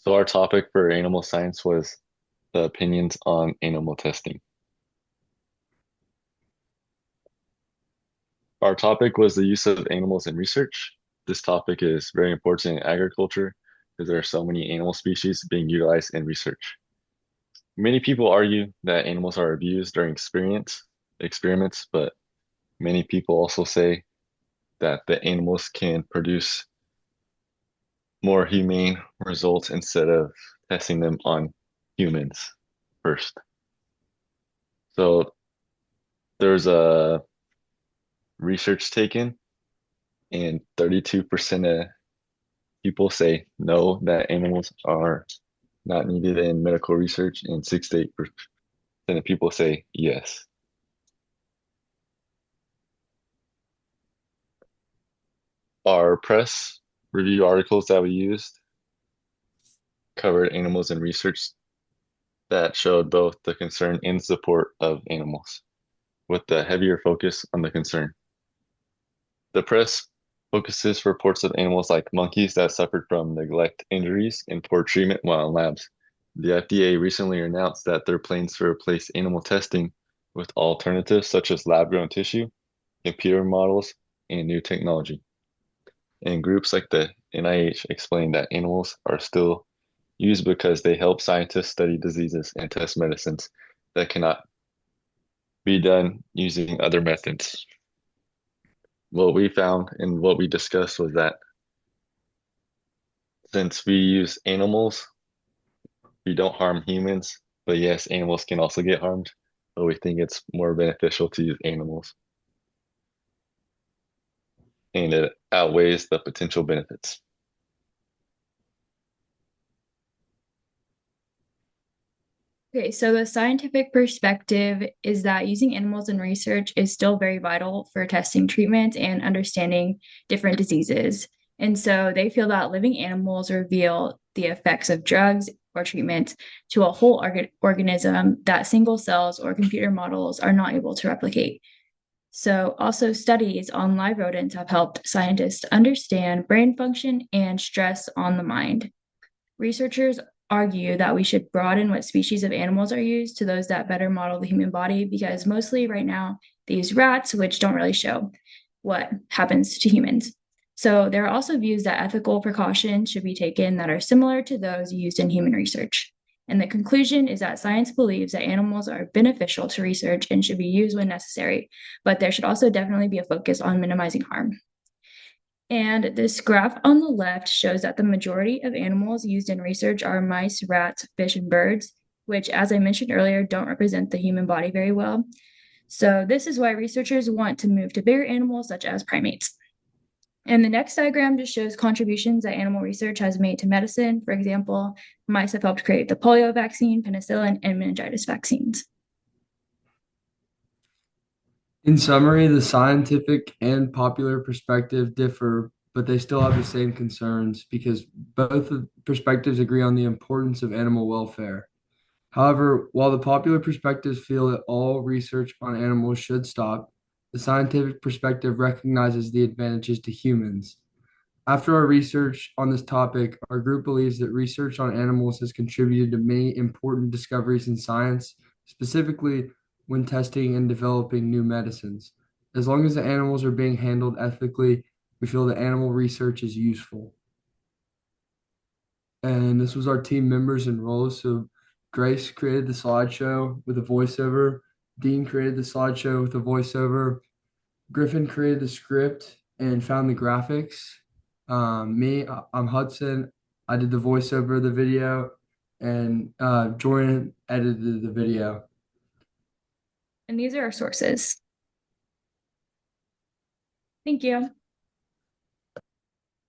So our topic for animal science was the opinions on animal testing. Our topic was the use of animals in research. This topic is very important in agriculture because there are so many animal species being utilized in research. Many people argue that animals are abused during experiments, but many people also say that the animals can produce more humane results instead of testing them on humans first. So there's a research taken, and 32% of people say no, that animals are not needed in medical research, and 6 to 8% of people say yes. Our press review articles that we used covered animals in research that showed both the concern and support of animals, with the heavier focus on the concern. The press focuses reports of animals like monkeys that suffered from neglect injuries and poor treatment while in labs. The FDA recently announced that their plans to replace animal testing with alternatives such as lab-grown tissue, computer models, and new technology. And groups like the NIH explain that animals are still used because they help scientists study diseases and test medicines that cannot be done using other methods. What we found and what we discussed was that since we use animals, we don't harm humans, but yes, animals can also get harmed, but we think it's more beneficial to use animals, and it outweighs the potential benefits. Okay, so the scientific perspective is that using animals in research is still very vital for testing treatments and understanding different diseases. And so they feel that living animals reveal the effects of drugs or treatments to a whole organism that single cells or computer models are not able to replicate. So, also, studies on live rodents have helped scientists understand brain function and stress on the mind. Researchers argue that we should broaden what species of animals are used to those that better model the human body because mostly right now they use rats, which don't really show what happens to humans. So there are also views that ethical precautions should be taken that are similar to those used in human research. And the conclusion is that science believes that animals are beneficial to research and should be used when necessary, but there should also definitely be a focus on minimizing harm. And this graph on the left shows that the majority of animals used in research are mice, rats, fish, and birds, which, as I mentioned earlier, don't represent the human body very well. So, this is why researchers want to move to bigger animals such as primates. And the next diagram just shows contributions that animal research has made to medicine. For example, mice have helped create the polio vaccine, penicillin, and meningitis vaccines. In summary, the scientific and popular perspective differ, but they still have the same concerns because both perspectives agree on the importance of animal welfare. However, while the popular perspectives feel that all research on animals should stop, the scientific perspective recognizes the advantages to humans. After our research on this topic, our group believes that research on animals has contributed to many important discoveries in science, specifically when testing and developing new medicines. As long as the animals are being handled ethically, we feel that animal research is useful. And this was our team members and roles. So Grace created the slideshow with a voiceover. Dean created the slideshow with a voiceover. Griffin created the script and found the graphics. I'm Hudson. I did the voiceover of the video, and Jordan edited the video. And these are our sources. Thank you.